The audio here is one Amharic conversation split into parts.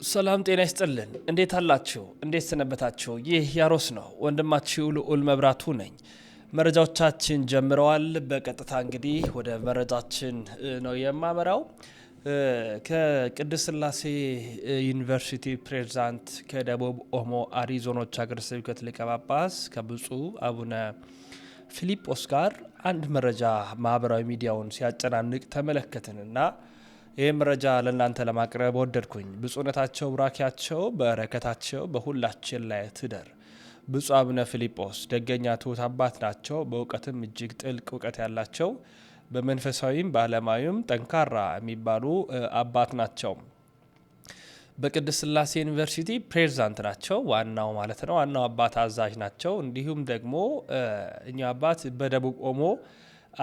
ሰላም ጤና ይስጥልን እንዴት አላችሁ እንዴት ሰነበታችሁ ይህ ያሮስ ነው ወንድማችሁ ልዑል መብራቱ ነኝ መረጃዎቻችን ጀምረዋል በቀጥታ እንግዲህ ወደ መረጃችን ነው የማመራው ከቅድስት ሥላሴ ዩኒቨርሲቲ ፕሬዝዳንት ከደቡብ ኦሞ አሪዞኖች ሀገረ ስብከት ሊቀ ጳጳስ ከብፁዕ አቡነ ፊሊጶስ ጋር አንድ መረጃ ማህበራዊ ሚዲያውን ሲያጨናንቅ ተመለከትንና ይህ መረጃ ለእናንተ ለማቅረብ ወደድኩኝ ብፁዕነታቸው ቡራኪያቸው በረከታቸው በሁላችን ላይ ትደር ብፁዕ አቡነ ፊሊጶስ ደገኛ ትሑት አባት ናቸው በእውቀትም እጅግ ጥልቅ እውቀት ያላቸው በመንፈሳዊም በዓለማዊም ጠንካራ የሚባሉ አባት ናቸው በቅድስት ሥላሴ ዩኒቨርሲቲ ፕሬዝዳንት ናቸው ዋናው ማለት ነው ዋናው አባት አዛዥ ናቸው እንዲሁም ደግሞ እኛ አባት በደቡብ ኦሞ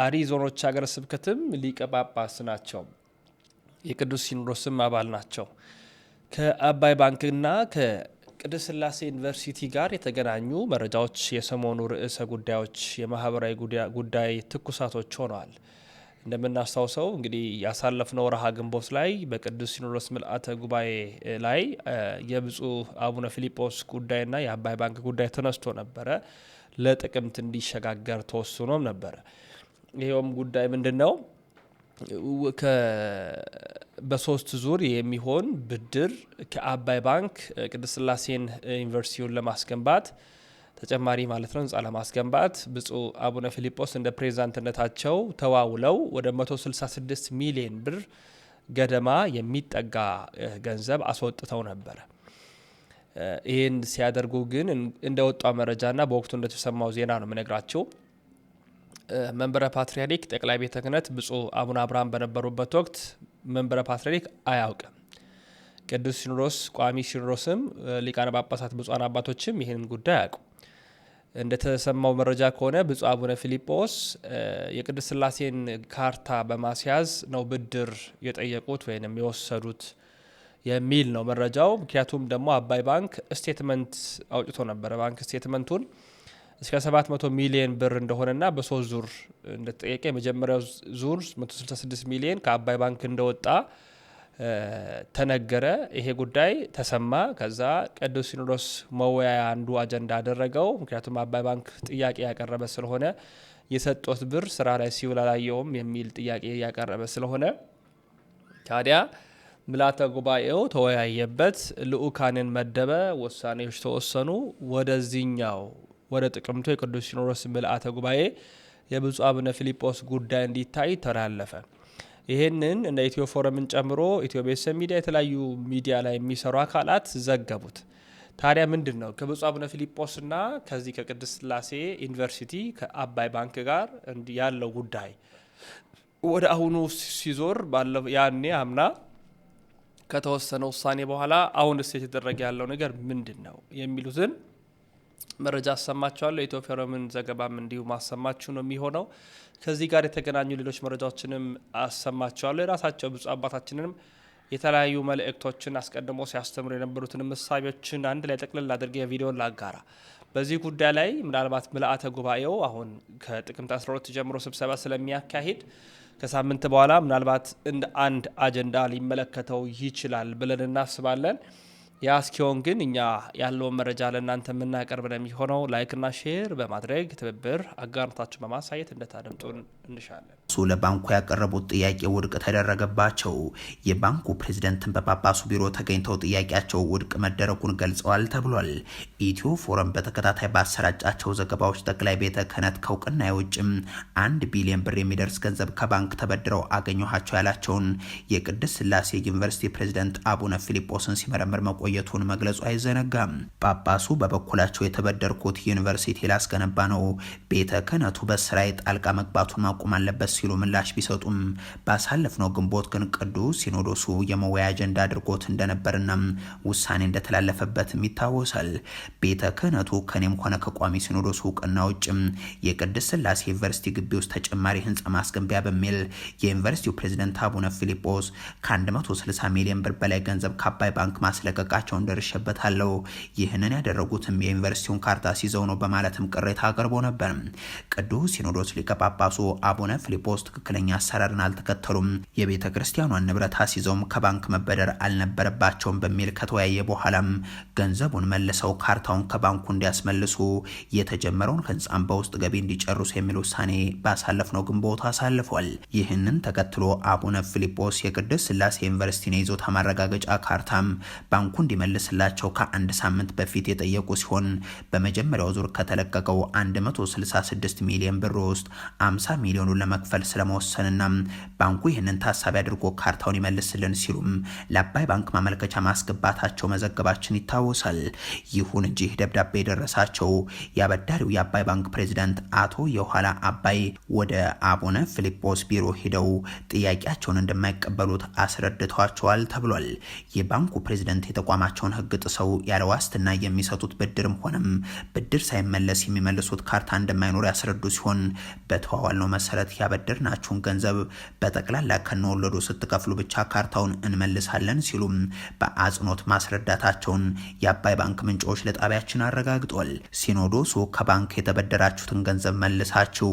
አሪዞኖች ሀገረ ስብከትም ሊቀ ጳጳስ ናቸው የቅዱስ ሲኖዶስም አባል ናቸው ከአባይ ባንክና ከቅድስት ሥላሴ ዩኒቨርሲቲ ጋር የተገናኙ መረጃዎች የሰሞኑ ርዕሰ ጉዳዮች የማህበራዊ ጉዳይ ትኩሳቶች ሆነዋል እንደምናስታውሰው እንግዲህ ያሳለፍነው ወርሃ ግንቦት ላይ በቅዱስ ሲኖዶስ ምልአተ ጉባኤ ላይ የብፁዕ አቡነ ፊሊጶስ ጉዳይና የአባይ ባንክ ጉዳይ ተነስቶ ነበረ ለጥቅምት እንዲሸጋገር ተወስኖም ነበረ ይሄውም ጉዳይ ምንድነው በሶስት ዙር የሚሆን ብድር ከአባይ ባንክ ቅድስት ሥላሴን ዩኒቨርሲቲውን ለማስገንባት ተጨማሪ ማለት ነው ህንጻ ለማስገንባት ብፁዕ አቡነ ፊሊጶስ እንደ ፕሬዝዳንትነታቸው ተዋውለው ወደ 166 ሚሊዮን ብር ገደማ የሚጠጋ ገንዘብ አስወጥተው ነበር ይህን ሲያደርጉ ግን እንደወጣው መረጃና በወቅቱ እንደተሰማው ዜና ነው የምነግራቸው መንበረ ፓትርያርክ ጠቅላይ ቤተ ክህነት ብፁዕ አቡነ አብርሃም በነበሩበት ወቅት መንበረ ፓትርያርክ አያውቅም ቅዱስ ሲኖዶስ ቋሚ ሲኖዶስም ሊቃነ ጳጳሳት ብፁዓን አባቶችም ይህንን ጉዳይ አያውቁ እንደተሰማው መረጃ ከሆነ ብፁዕ አቡነ ፊሊጶስ የቅድስት ሥላሴን ካርታ በማስያዝ ነው ብድር የጠየቁት ወይንም የወሰዱት የሚል ነው መረጃው ምክንያቱም ደግሞ አባይ ባንክ ስቴትመንት አውጥቶ ነበር ባንክ ስቴትመንቱን እስከ 700 ሚሊዮን ብር እንደሆነና በሶስት ዙር እንደተጠየቀ የመጀመሪያው ዙር 166 ሚሊዮን ከአባይ ባንክ እንደወጣ ተነገረ ይሄ ጉዳይ ተሰማ ከዛ ቅዱስ ሲኖዶስ መወያያ አንዱ አጀንዳ አደረገው ምክንያቱም አባይ ባንክ ጥያቄ ያቀረበ ስለሆነ የሰጡት ብር ስራ ላይ ሲውል አላየውም የሚል ጥያቄ ያቀረበ ስለሆነ ታዲያ ምልዓተ ጉባኤው ተወያየበት ልኡካንን መደበ ውሳኔዎች ተወሰኑ ወደዚህኛው ወደ ጥቅምቱ የቅዱስ ሲኖዶስ ምልዓተ ጉባኤ የብፁዕ አቡነ ፊሊጶስ ጉዳይ እንዲታይ ተላለፈ ይሄንን እንደ ኢትዮ ፎረምን ጨምሮ ኢትዮ ቤተሰብ ሚዲያ የተለያዩ ሚዲያ ላይ የሚሰሩ አካላት ዘገቡት ታዲያ ምንድነው ከብፁዕ አቡነ ፊሊጶስና ከዚህ ከቅድስት ሥላሴ ዩኒቨርሲቲ ከአባይ ባንክ ጋር ያለው ጉዳይ ወደ አሁኑ ሲዞር ባለው ያኔ አምና ከተወሰነ ውሳኔ በኋላ አሁን የተደረገ ያለው ነገር ምንድነው የሚሉትን መረጃ አሰማችኋለሁ ኢትዮ ፎረምን ዘገባም እንዲሁ ማሰማችሁ ነው የሚሆነው ከዚህ ጋር የተገናኙ ሌሎች መረጃዎችንም አሰማችኋለሁ የራሳቸው ብፁዕ አባታችንንም የተለያዩ መልእክቶችን አስቀድሞ ሲያስተምሩ የነበሩትን ምሳሌዎችን አንድ ላይ ጠቅልል አድርገ የቪዲዮን ላጋራ በዚህ ጉዳይ ላይ ምናልባት ምልዓተ ጉባኤው አሁን ከጥቅምት 12 ጀምሮ ስብሰባ ስለሚያካሂድ ከሳምንት በኋላ ምናልባት እንደ አንድ አጀንዳ ሊመለከተው ይችላል ብለን እናስባለን ያ እስኪሆን ግን እኛ ያለውን መረጃ ለእናንተ የምናቀርብ ነው የሚሆነው ላይክና ሼር በማድረግ ትብብር አጋርነታችሁ በማሳየት እንደታደምጡን እንሻለን ለባንኩ ያቀረቡት ጥያቄ ውድቅ ተደረገባቸው የባንኩ ፕሬዝዳንትን በጳጳሱ ቢሮ ተገኝተው ጥያቄያቸው ውድቅ መደረጉን ገልጸዋል ተብሏል ኢትዮ ፎረም በተከታታይ ባሰራጫቸው ዘገባዎች ጠቅላይ ቤተ ክህነት ከእውቅና የውጭም 1 ቢሊዮን ብር የሚደርስ ገንዘብ ከባንክ ተበድረው አገኘኋቸው ያላቸውን የቅድስት ሥላሴ ዩኒቨርሲቲ ፕሬዝዳንት አቡነ ፊሊጶስን ሲመረምር መቆየቱን መግለጹ አይዘነጋም ጳጳሱ በበኩላቸው የተበደርኩት ዩኒቨርሲቲ ላስገነባ ነው ቤተ ክህነቱ በስራዬ ጣልቃ መግባቱን ማቆም አለበት ሲሉ ምላሽ ቢሰጡም ባሳለፍነው ግንቦት ግን ቅዱስ ሲኖዶሱ የመወያያ አጀንዳ አድርጎት እንደነበርና ውሳኔ እንደተላለፈበትም ይታወሳል ቤተ ክህነቱ ከኔም ሆነ ከቋሚ ሲኖዶሱ እውቅና ውጭም የቅድስት ሥላሴ ዩኒቨርሲቲ ግቢ ውስጥ ተጨማሪ ህንጻ ማስገንቢያ በሚል የዩኒቨርሲቲው ፕሬዝዳንት አቡነ ፊሊጶስ ከ160 ሚሊዮን ብር በላይ ገንዘብ ከአባይ ባንክ ማስለቀቅ መጠየቃቸውን ደርሼበታለሁ። ይህንን ያደረጉትም የዩኒቨርሲቲውን ካርታ ሲይዘው ነው በማለትም ቅሬታ አቅርቦ ነበር። ቅዱስ ሲኖዶስ ሊቀ ጳጳሱ አቡነ ፊልጶስ ትክክለኛ አሰራርን አልተከተሉም፣ የቤተ ክርስቲያኗን ንብረት አስይዘውም ከባንክ መበደር አልነበረባቸውም በሚል ከተወያየ በኋላም ገንዘቡን መልሰው ካርታውን ከባንኩ እንዲያስመልሱ የተጀመረውን ህንጻን በውስጥ ገቢ እንዲጨርሱ የሚል ውሳኔ ባሳለፍነው ግንቦት አሳልፏል። ይህንን ተከትሎ አቡነ ፊልጶስ የቅድስት ሥላሴ ዩኒቨርሲቲን የይዞታ ማረጋገጫ ካርታም ባንኩ እንዲመልስላቸው ከአንድ ሳምንት በፊት የጠየቁ ሲሆን በመጀመሪያው ዙር ከተለቀቀው 166 ሚሊዮን ብር ውስጥ 50 ሚሊዮኑን ለመክፈል ስለመወሰንና ባንኩ ይህንን ታሳቢ አድርጎ ካርታውን ይመልስልን ሲሉም ለአባይ ባንክ ማመልከቻ ማስገባታቸው መዘገባችን ይታወሳል። ይሁን እንጂ ደብዳቤ የደረሳቸው የአበዳሪው የአባይ ባንክ ፕሬዝዳንት አቶ የኋላ አባይ ወደ አቡነ ፊልጶስ ቢሮ ሄደው ጥያቄያቸውን እንደማይቀበሉት አስረድተዋቸዋል ተብሏል። የባንኩ ፕሬዝዳንት የተቋማቸውን ህግ ጥሰው ያለ ዋስትና የሚሰጡት ብድርም ሆነም ብድር ሳይመለስ የሚመልሱት ካርታ እንደማይኖር ያስረዱ ሲሆን በተዋዋልነው መሰረት ያበደርናችሁን ገንዘብ በጠቅላላ ከነወለዱ ስትከፍሉ ብቻ ካርታውን እንመልሳለን ሲሉም በአጽንኦት ማስረዳታቸውን የአባይ ባንክ ምንጮች ለጣቢያችን አረጋግጧል። ሲኖዶሱ ከባንክ የተበደራችሁትን ገንዘብ መልሳችሁ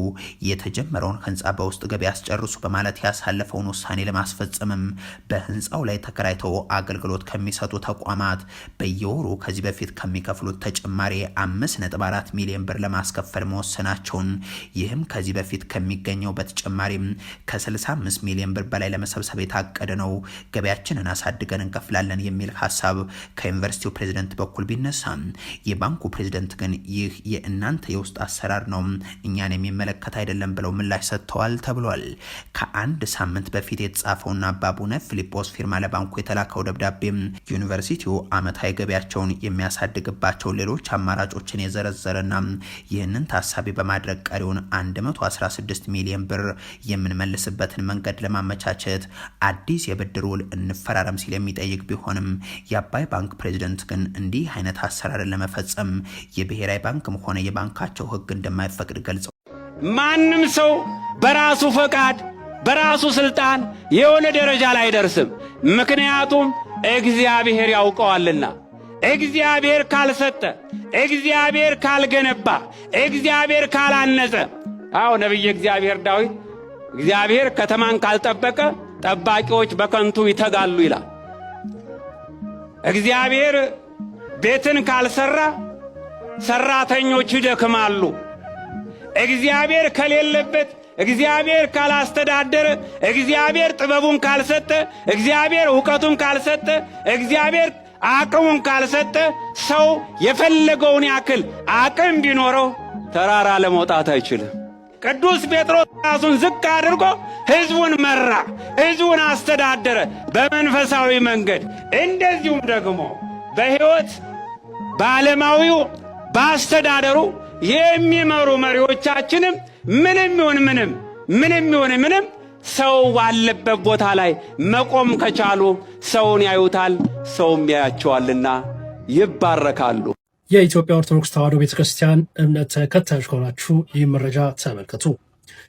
የተጀመረውን ህንፃ በውስጥ ገቢ ያስጨርሱ በማለት ያሳለፈውን ውሳኔ ለማስፈጸምም በህንፃው ላይ ተከራይተው አገልግሎት ከሚሰጡ ተቋማት በየወሩ ከዚህ በፊት ከሚከፍሉት ተጨማሪ 5.4 ሚሊዮን ብር ለማስከፈል መወሰናቸውን ይህም ከዚህ በፊት ከሚገኘው በተጨማሪም ከ65 ሚሊዮን ብር በላይ ለመሰብሰብ የታቀደ ነው። ገበያችንን አሳድገን እንከፍላለን የሚል ሀሳብ ከዩኒቨርሲቲው ፕሬዝዳንት በኩል ቢነሳም የባንኩ ፕሬዝዳንት ግን ይህ የእናንተ የውስጥ አሰራር ነው፣ እኛን የሚመለከት አይደለም ብለው ምላሽ ሰጥተዋል ተብሏል። ከአንድ ሳምንት በፊት የተጻፈውና በአቡነ ፊልጶስ ፊርማ ለባንኩ የተላከው ደብዳቤም ዩኒቨርሲቲው ዓመታዊ ገቢያቸውን የሚያሳድግባቸው ሌሎች አማራጮችን የዘረዘረና ይህንን ታሳቢ በማድረግ ቀሪውን 116 ሚሊዮን ብር የምንመልስበትን መንገድ ለማመቻቸት አዲስ የብድር ውል እንፈራረም ሲል የሚጠይቅ ቢሆንም የአባይ ባንክ ፕሬዝዳንት ግን እንዲህ አይነት አሰራርን ለመፈጸም የብሔራዊ ባንክም ሆነ የባንካቸው ህግ እንደማይፈቅድ ገልጸው ማንም ሰው በራሱ ፈቃድ በራሱ ስልጣን የሆነ ደረጃ ላይ አይደርስም። ምክንያቱም እግዚአብሔር ያውቀዋልና። እግዚአብሔር ካልሰጠ፣ እግዚአብሔር ካልገነባ፣ እግዚአብሔር ካላነጸ ነብይ እግዚአብሔር ዳዊት እግዚአብሔር ከተማን ካልጠበቀ ጠባቂዎች በከንቱ ይተጋሉ ይላል። እግዚአብሔር ቤትን ካልሰራ ሰራተኞች ይደክማሉ። እግዚአብሔር ከሌለበት፣ እግዚአብሔር ካላስተዳደረ፣ እግዚአብሔር ጥበቡን ካልሰጠ፣ እግዚአብሔር ዕውቀቱን ካልሰጠ፣ እግዚአብሔር አቅሙን ካልሰጠ ሰው የፈለገውን ያክል አቅም ቢኖረው ተራራ ለመውጣት አይችልም። ቅዱስ ጴጥሮስ ራሱን ዝቅ አድርጎ ሕዝቡን መራ፣ ሕዝቡን አስተዳደረ በመንፈሳዊ መንገድ። እንደዚሁም ደግሞ በሕይወት በዓለማዊው በአስተዳደሩ የሚመሩ መሪዎቻችንም ምንም ይሁን ሰው ባለበት ቦታ ላይ መቆም ከቻሉ ሰውን ያዩታል፣ ሰውም ያያቸዋልና ይባረካሉ። የኢትዮጵያ ኦርቶዶክስ ተዋሕዶ ቤተክርስቲያን እምነት ተከታዮች ከሆናችሁ ይህ መረጃ ተመልከቱ።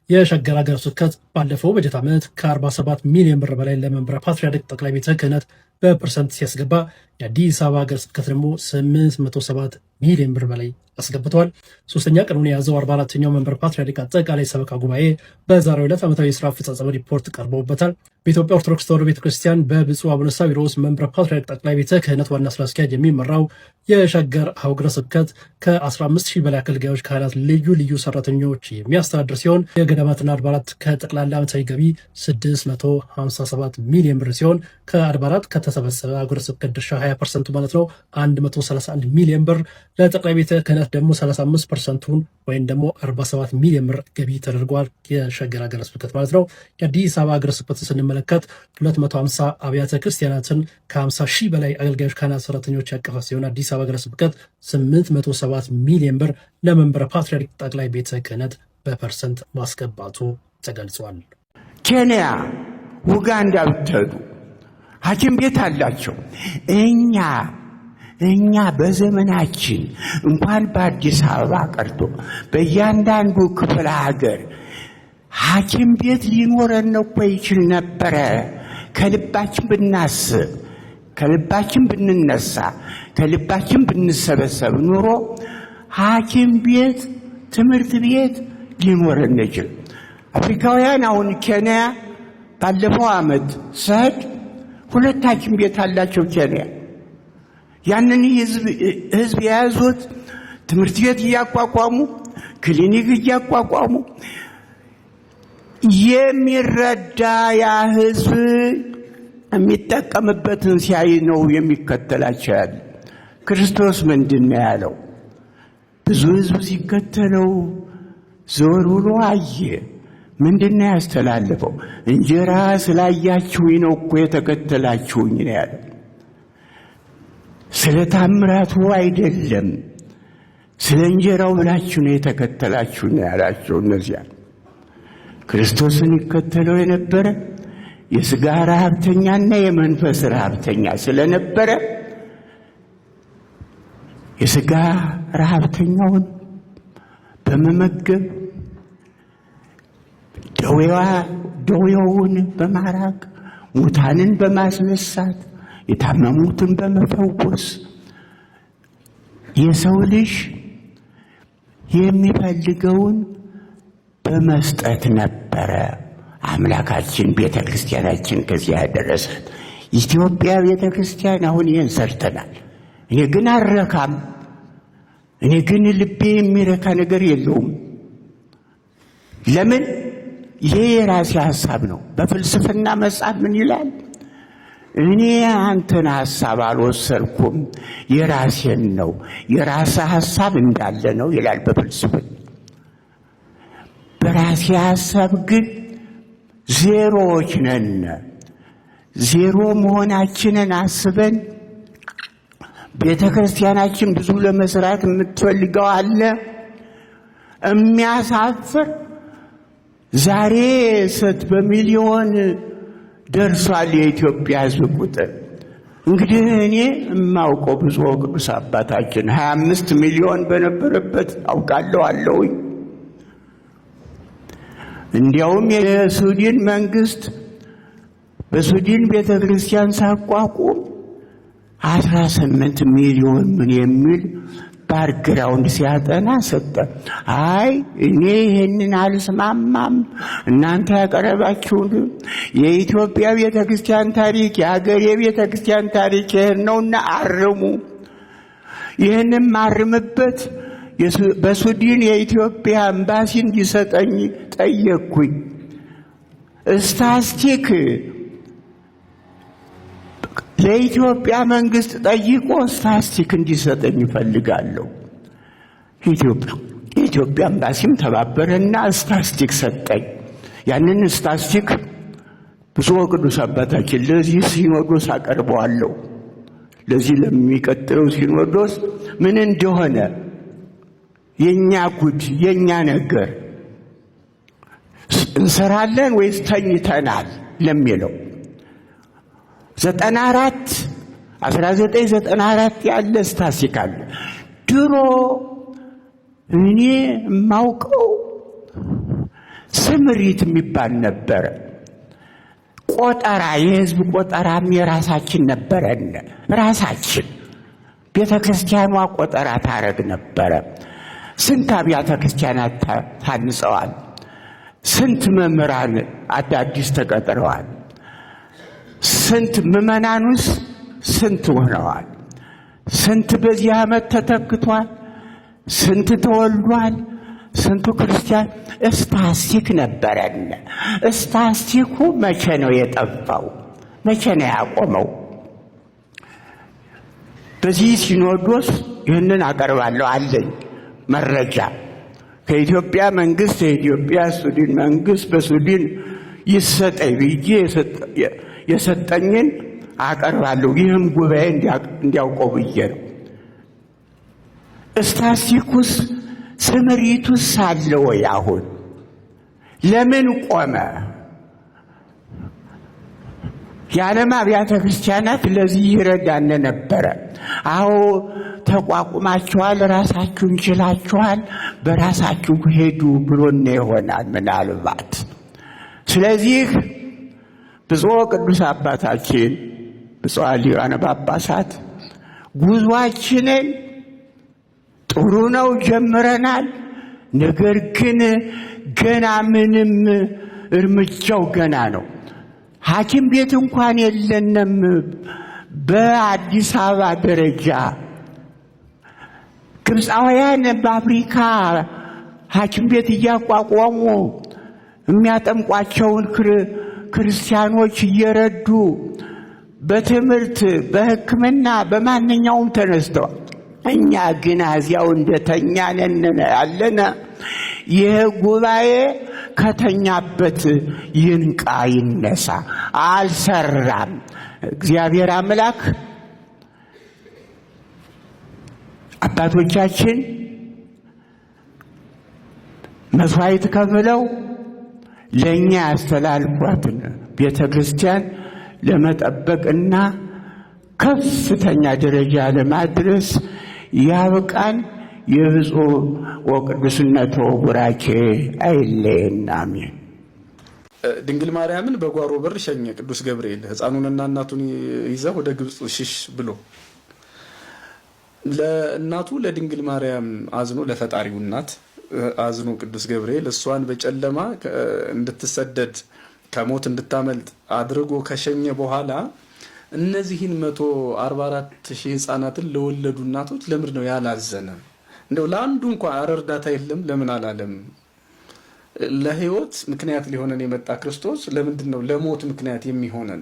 የሸገር ሀገረ ስብከት ባለፈው በጀት ዓመት ከ47 ሚሊዮን ብር በላይ ለመንበረ ፓትርያርክ ጠቅላይ ቤተ ክህነት በፐርሰንት ሲያስገባ የአዲስ አበባ ሀገረ ስብከት ደግሞ 807 ሚሊዮን ብር በላይ አስገብተዋል። ሶስተኛ ቀኑን የያዘው 44ኛው መንበረ ፓትርያርክ አጠቃላይ ሰበካ ጉባኤ በዛሬው ዕለት ዓመታዊ የሥራ አፈጻጸም ሪፖርት ቀርበውበታል። በኢትዮጵያ ኦርቶዶክስ ተዋሕዶ ቤተክርስቲያን በብፁዕ አቡነ ሳዊሮስ መንበረ ፓትርያርክ ጠቅላይ ቤተ ክህነት ዋና ስራ አስኪያጅ የሚመራው የሸገር ሀገረ ስብከት ከ15000 በላይ አገልጋዮች፣ ካህናት፣ ልዩ ልዩ ሰራተኞች የሚያስተዳድር ሲሆን የገዳማትና አድባራት ከጠቅላላ ዓመታዊ ገቢ 657 ሚሊዮን ብር ሲሆን ከአድባራት ከተሰበሰበ ሀገረ ስብከት ድርሻ 20% ማለት ነው 131 ሚሊዮን ብር፣ ለጠቅላይ ቤተ ክህነት ደግሞ 35%ን ወይም ደግሞ 47 ሚሊዮን ብር ገቢ ተደርጓል። የሸገር ሀገረ ስብከት ማለት ነው። የአዲስ አበባ ሀገረ ስብከት ስንመለከት 250 አብያተ ክርስቲያናትን ከ50,000 በላይ አገልጋዮች፣ ካህናት፣ ሰራተኞች ያቀፈ ሲሆን አዲስ አበባ ሀገረ ስብከት 807 ሚሊዮን ብር ለመንበረ ፓትርያርክ ጠቅላይ ቤተ ክህነት በፐርሰንት ማስገባቱ ተገልጿል። ኬንያ፣ ኡጋንዳ ብትሄዱ ሐኪም ቤት አላቸው። እኛ በዘመናችን እንኳን በአዲስ አበባ ቀርቶ በእያንዳንዱ ክፍለ ሀገር ሐኪም ቤት ሊኖረን እኮ ይችል ነበረ። ከልባችን ብናስብ ከልባችን ብንነሳ ከልባችን ብንሰበሰብ ኑሮ ሐኪም ቤት ትምህርት ቤት ሊኖረን ይችላል። አፍሪካውያን አሁን ኬንያ ባለፈው ዓመት ሰድ 2 ሐኪም ቤት አላቸው ኬንያ። ያንን ህዝብ የያዙት ትምህርት ቤት እያቋቋሙ ክሊኒክ እያቋቋሙ የሚረዳ ያ ህዝብ የሚጠቀምበትን ሲያይ ነው የሚከተላቸው ያለ። ክርስቶስ ምንድነው ያለው? ብዙ ህዝብ ሲከተለው ዞር ብሎ አየ። ምንድነው ያስተላለፈው? እንጀራ ስላያችሁኝ ነው እኮ የተከተላችሁኝ ነው ያለው። ስለ ታምራቱ አይደለም፣ ስለ እንጀራው ብላችሁ ነው የተከተላችሁ ነው ያላቸው። እነዚያ ክርስቶስን ይከተለው የነበረ የሥጋ ረሃብተኛና የመንፈስ ረሃብተኛ ስለነበረ የሥጋ ረሃብተኛውን በመመገብ ደዌውን በማራቅ ሙታንን በማስነሳት የታመሙትን በመፈወስ የሰው ልጅ የሚፈልገውን በመስጠት ነበረ አምላካችን ቤተክርስቲያናችን ከዚህ ያደረሰት። ኢትዮጵያ ቤተክርስቲያን አሁን ይህን ሰርተናል። እኔ ግን አልረካም። እኔ ግን ልቤ የሚረካ ነገር የለውም። ለምን? ይሄ የራሴ ሐሳብ ነው። በፍልስፍና መጽሐፍ ምን ይላል? እኔ አንተን ሐሳብ አልወሰድኩም፣ የራሴን ነው። የራሴ ሐሳብ እንዳለ ነው ይላል በፍልስፍና። በራሴ ሐሳብ ግን ዜሮዎች ነን። ዜሮ መሆናችንን አስበን ቤተክርስቲያናችን ብዙ ለመስራት የምትፈልገው አለ። የሚያሳፍር ዛሬ በሚሊዮን ደርሷል የኢትዮጵያ ሕዝብ ቁጥር። እንግዲህ እኔ የማውቀው ብዙ ቅዱስ አባታችን 25 ሚሊዮን በነበረበት አውቃለሁ አለውኝ። እንዲያውም የሱዳን መንግስት በሱዳን ቤተክርስቲያን ሳቋቁም 18 ሚሊዮን ምን የሚል ባክግራውንድ ሲያጠና ሰጠ። አይ እኔ ይሄንን አልስማማም፣ እናንተ ያቀረባችሁት የኢትዮጵያ ቤተክርስቲያን ታሪክ የሀገሬ ቤተክርስቲያን ታሪክ ነውና አርሙ። ይሄንን ማርምበት በሱዳን የኢትዮጵያ ኤምባሲ እንዲሰጠኝ ጠየቅኩኝ። ስታስቲክ ለኢትዮጵያ መንግስት ጠይቆ ስታስቲክ እንዲሰጠኝ ይፈልጋለሁ። የኢትዮጵያ ኤምባሲም ተባበረና ስታስቲክ ሰጠኝ። ያንን ስታስቲክ ብፁዕ ቅዱስ አባታችን ለዚህ ሲኖዶስ አቀርበዋለሁ። ለዚህ ለሚቀጥለው ሲኖዶስ ምን እንደሆነ የኛ ጉድ የኛ ነገር እንሰራለን ወይስ ተኝተናል ለሚለው 1994 ያለ ስታስቲክ አለ። ድሮ እኔ የማውቀው ስምሪት የሚባል ነበረ። ቆጠራ፣ የህዝብ ቆጠራም የራሳችን ነበረን። ራሳችን ቤተክርስቲያኗ ቆጠራ ታረግ ነበረ። ስንት አብያተ ክርስቲያናት ታንጸዋል? ስንት መምህራን አዳዲስ ተቀጥረዋል? ስንት ምዕመናኑስ ስንት ሆነዋል? ስንት በዚህ ዓመት ተተክቷል? ስንት ተወልዷል? ስንቱ ክርስቲያን? ስታስቲክ ነበረን። ስታስቲኩ መቼ ነው የጠፋው? መቼ ነው ያቆመው? በዚህ ሲኖዶስ ይህንን አቀርባለሁ አለኝ መረጃ ከኢትዮጵያ መንግስት የኢትዮጵያ ሱዳን መንግስት በሱዳን ይሰጠኝ ብዬ የሰጠኝን አቀርባለሁ። ይህም ጉባኤ እንዲያውቀው ብዬ ነው። ስታስቲኩስ ስምሪቱስ አለ ወይ? አሁን ለምን ቆመ? የዓለም አብያተ ክርስቲያናት ለዚህ ይረዳን ነበረ። አዎ ተቋቁማችኋል፣ ራሳችሁን ችላችኋል፣ በራሳችሁ ሄዱ ብሎነ ይሆናል ምናልባት። ስለዚህ ብፁዕ ቅዱስ አባታችን ብፁዓን ሊቃነ ጳጳሳት ጉዟችንን ጥሩ ነው ጀምረናል። ነገር ግን ገና ምንም እርምጃው ገና ነው። ሐኪም ቤት እንኳን የለንም። በአዲስ አበባ ደረጃ ግብፃውያን በአፍሪካ ሐኪም ቤት እያቋቋሙ የሚያጠምቋቸውን ክርስቲያኖች እየረዱ በትምህርት በሕክምና በማንኛውም ተነስተዋል። እኛ ግን እዚያው እንደተኛነን ያለነ። ይህ ጉባኤ ከተኛበት ይንቃ ይነሳ። አልሰራም። እግዚአብሔር አምላክ አባቶቻችን መስዋዕት ከፍለው ለእኛ ያስተላልፏትን ቤተ ክርስቲያን ለመጠበቅና ከፍተኛ ደረጃ ለማድረስ ያብቃን። የብፁዕ ወቅዱስነቶ ቡራኬ አይለየን። አሜን። ድንግል ማርያምን በጓሮ በር ሸኘ ቅዱስ ገብርኤል ሕፃኑንና እናቱን ይዘው ወደ ግብፅ ሽሽ ብሎ። ለእናቱ ለድንግል ማርያም አዝኖ ለፈጣሪው እናት አዝኖ ቅዱስ ገብርኤል እሷን በጨለማ እንድትሰደድ ከሞት እንድታመልጥ አድርጎ ከሸኘ በኋላ እነዚህን 144,000 ሕፃናትን ለወለዱ እናቶች ለምን ነው ያላዘነ? እንደው ለአንዱ እንኳን እርዳታ የለም ለምን አላለም? ለህይወት ምክንያት ሊሆነን የመጣ ክርስቶስ ለምንድን ነው ለሞት ምክንያት የሚሆነን?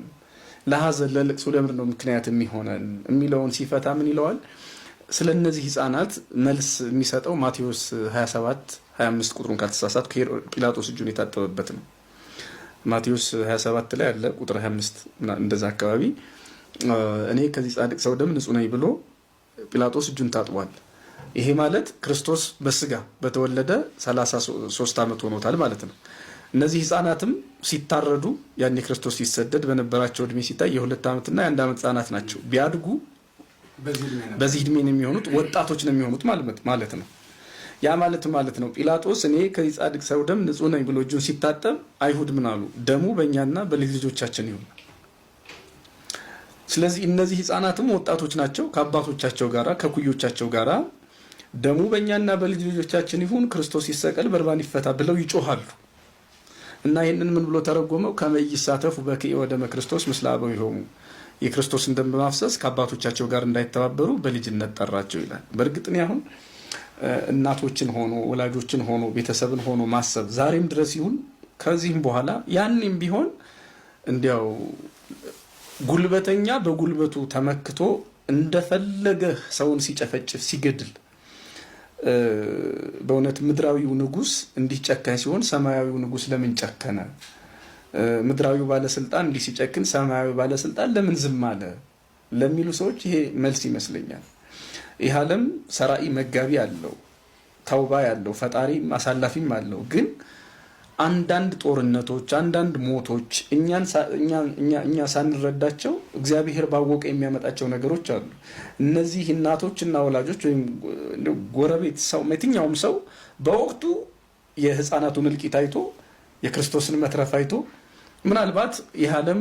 ለሐዘን ለልቅሶ ለምንድን ነው ምክንያት የሚሆነን የሚለውን ሲፈታ ምን ይለዋል? ስለ እነዚህ ሕፃናት መልስ የሚሰጠው ማቴዎስ 27:25 ቁጥሩን ካልተሳሳት ጲላጦስ እጁን የታጠበበት ነው። ማቴዎስ 27 ላይ ያለ ቁጥር 25 እንደዛ አካባቢ እኔ ከዚህ ጻድቅ ሰው ደም ንጹህ ነኝ ብሎ ጲላጦስ እጁን ታጥቧል። ይሄ ማለት ክርስቶስ በስጋ በተወለደ 33 ዓመት ሆኖታል ማለት ነው። እነዚህ ሕፃናትም ሲታረዱ ያኔ ክርስቶስ ሲሰደድ በነበራቸው እድሜ ሲታይ የ2 ዓመትና የ1 ዓመት ሕፃናት ናቸው። ቢያድጉ በዚህ እድሜ ነው የሚሆኑት፣ ወጣቶች ነው የሚሆኑት ማለት ነው። ያ ማለት ነው ጲላጦስ እኔ ከዚህ ጻድቅ ሰው ደም ንጹህ ነኝ ብሎ እጁን ሲታጠብ አይሁድ ምን አሉ? ደሙ በእኛና በልጅ ልጆቻችን ይሁን። ስለዚህ እነዚህ ሕፃናትም ወጣቶች ናቸው። ከአባቶቻቸው ጋራ ከኩዮቻቸው ጋራ ደሙ በእኛና በልጅ ልጆቻችን ይሁን፣ ክርስቶስ ይሰቀል፣ በርባን ይፈታ ብለው ይጮሃሉ። እና ይህንን ምን ብሎ ተረጎመው? ከመይሳተፉ በክኤ ወደመ ክርስቶስ ምስለ አበዊሆሙ፣ የክርስቶስን ደም በማፍሰስ ከአባቶቻቸው ጋር እንዳይተባበሩ በልጅነት ጠራቸው ይላል። በእርግጥ እኔ አሁን እናቶችን ሆኖ ወላጆችን ሆኖ ቤተሰብን ሆኖ ማሰብ ዛሬም ድረስ ይሁን ከዚህም በኋላ ያንም ቢሆን እንዲያው ጉልበተኛ በጉልበቱ ተመክቶ እንደፈለገ ሰውን ሲጨፈጭፍ ሲገድል በእውነት ምድራዊው ንጉስ እንዲህ ጨካኝ ሲሆን ሰማያዊው ንጉስ ለምን ጨከነ? ምድራዊው ባለስልጣን እንዲህ ሲጨክን ሰማያዊ ባለስልጣን ለምን ዝም አለ? ለሚሉ ሰዎች ይሄ መልስ ይመስለኛል። ይህ ዓለም ሰራኢ መጋቢ አለው፣ ተውባ ያለው ፈጣሪ አሳላፊም አለው። ግን አንዳንድ ጦርነቶች፣ አንዳንድ ሞቶች እኛ ሳንረዳቸው እግዚአብሔር ባወቀ የሚያመጣቸው ነገሮች አሉ። እነዚህ እናቶችና ወላጆች ወይም ጎረቤት ሰው የትኛውም ሰው በወቅቱ የሕፃናቱን እልቂት አይቶ የክርስቶስን መትረፍ አይቶ ምናልባት ይህ ዓለም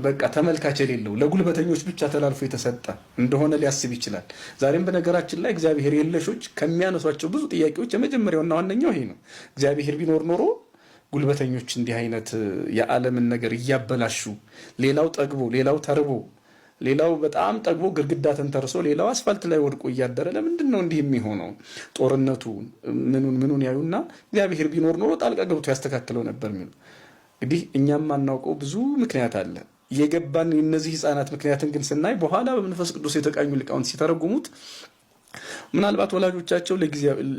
በቃ ተመልካች የሌለው ለጉልበተኞች ብቻ ተላልፎ የተሰጠ እንደሆነ ሊያስብ ይችላል። ዛሬም በነገራችን ላይ እግዚአብሔር የለሾች ከሚያነሷቸው ብዙ ጥያቄዎች የመጀመሪያውና ዋነኛው ይሄ ነው። እግዚአብሔር ቢኖር ኖሮ ጉልበተኞች እንዲህ አይነት የዓለምን ነገር እያበላሹ ሌላው ጠግቦ ሌላው ተርቦ ሌላው በጣም ጠግቦ ግድግዳ ተንተርሶ ሌላው አስፋልት ላይ ወድቆ እያደረ ለምንድን ነው እንዲህ የሚሆነው? ጦርነቱ ምኑን ያዩና እግዚአብሔር ቢኖር ኖሮ ጣልቃ ገብቶ ያስተካክለው ነበር የሚሉ እንግዲህ እኛም ማናውቀው ብዙ ምክንያት አለ። የገባን እነዚህ ሕፃናት ምክንያትን ግን ስናይ በኋላ በመንፈስ ቅዱስ የተቃኙ ሊቃውንት ሲተረጉሙት ምናልባት ወላጆቻቸው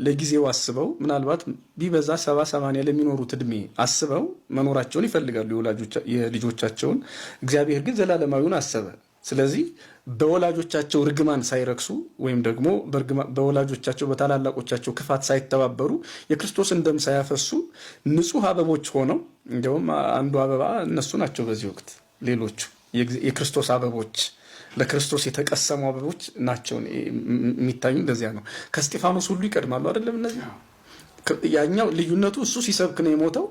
ለጊዜው አስበው ምናልባት ቢበዛ 70-80 ለሚኖሩት እድሜ አስበው መኖራቸውን ይፈልጋሉ የልጆቻቸውን። እግዚአብሔር ግን ዘላለማዊውን አሰበ። ስለዚህ በወላጆቻቸው ርግማን ሳይረክሱ ወይም ደግሞ በወላጆቻቸው በታላላቆቻቸው ክፋት ሳይተባበሩ የክርስቶስን ደም ሳያፈሱ ንጹህ አበቦች ሆነው እንዲያውም አንዱ አበባ እነሱ ናቸው። በዚህ ወቅት ሌሎቹ የክርስቶስ አበቦች ለክርስቶስ የተቀሰሙ አበቦች ናቸው የሚታዩ። እንደዚያ ነው። ከእስጢፋኖስ ሁሉ ይቀድማሉ አይደለም? እነዚህ ያኛው ልዩነቱ እሱ ሲሰብክ ነው የሞተው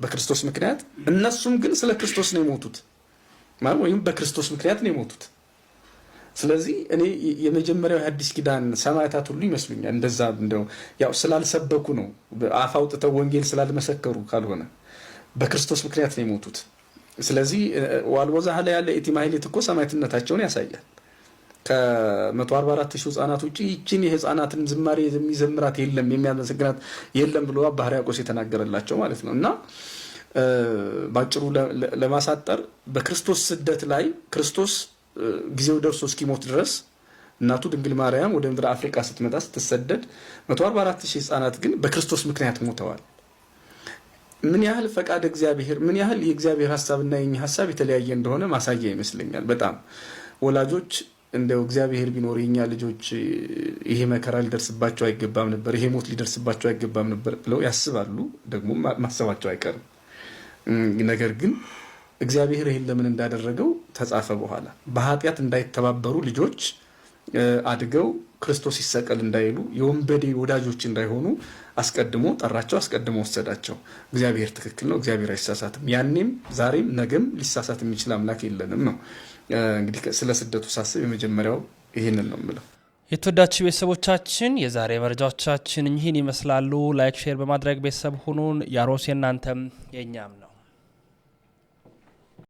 በክርስቶስ ምክንያት፣ እነሱም ግን ስለ ክርስቶስ ነው የሞቱት። ወይም በክርስቶስ ምክንያት ነው የሞቱት። ስለዚህ እኔ የመጀመሪያው የአዲስ ኪዳን ሰማዕታት ሁሉ ይመስሉኛል እንደዛ እንደው ያው ስላልሰበኩ ነው አፍ አውጥተው ወንጌል ስላልመሰከሩ ካልሆነ በክርስቶስ ምክንያት ነው የሞቱት። ስለዚህ ዋልቦዛ ሀለ ያለ ኢቲማይሌት እኮ ሰማዕትነታቸውን ያሳያል። ከ144,000 ህፃናት ውጪ ይችን የህፃናትን ዝማሬ የሚዘምራት የለም የሚያመሰግናት የለም ብሎ አባ ሕርያቆስ የተናገረላቸው ማለት ነው። እና ባጭሩ ለማሳጠር በክርስቶስ ስደት ላይ ክርስቶስ ጊዜው ደርሶ እስኪሞት ድረስ እናቱ ድንግል ማርያም ወደ ምድረ አፍሪካ ስትመጣ ስትሰደድ 144,000 ህፃናት ግን በክርስቶስ ምክንያት ሞተዋል። ምን ያህል ፈቃድ እግዚአብሔር ምን ያህል የእግዚአብሔር ሐሳብና የኛ ሐሳብ የተለያየ እንደሆነ ማሳያ ይመስለኛል። በጣም ወላጆች እንደው እግዚአብሔር ቢኖር የኛ ልጆች ይሄ መከራ ሊደርስባቸው አይገባም ነበር፣ ይሄ ሞት ሊደርስባቸው አይገባም ነበር ብለው ያስባሉ። ደግሞ ማሰባቸው አይቀርም። ነገር ግን እግዚአብሔር ይሄን ለምን እንዳደረገው ተጻፈ። በኋላ በኃጢአት እንዳይተባበሩ ልጆች አድገው ክርስቶስ ይሰቀል እንዳይሉ የወንበዴ ወዳጆች እንዳይሆኑ አስቀድሞ ጠራቸው፣ አስቀድሞ ወሰዳቸው። እግዚአብሔር ትክክል ነው፣ እግዚአብሔር አይሳሳትም። ያኔም ዛሬም ነገም ሊሳሳት የሚችል አምላክ የለንም ነው። እንግዲህ ስለ ስደቱ ሳስብ የመጀመሪያው ይሄንን ነው የምለው። የተወዳችሁ ቤተሰቦቻችን የዛሬ መረጃዎቻችን ይህን ይመስላሉ። ላይክ ሼር በማድረግ ቤተሰብ ሁኑን። ያሮስ የእናንተም የእኛም ነው።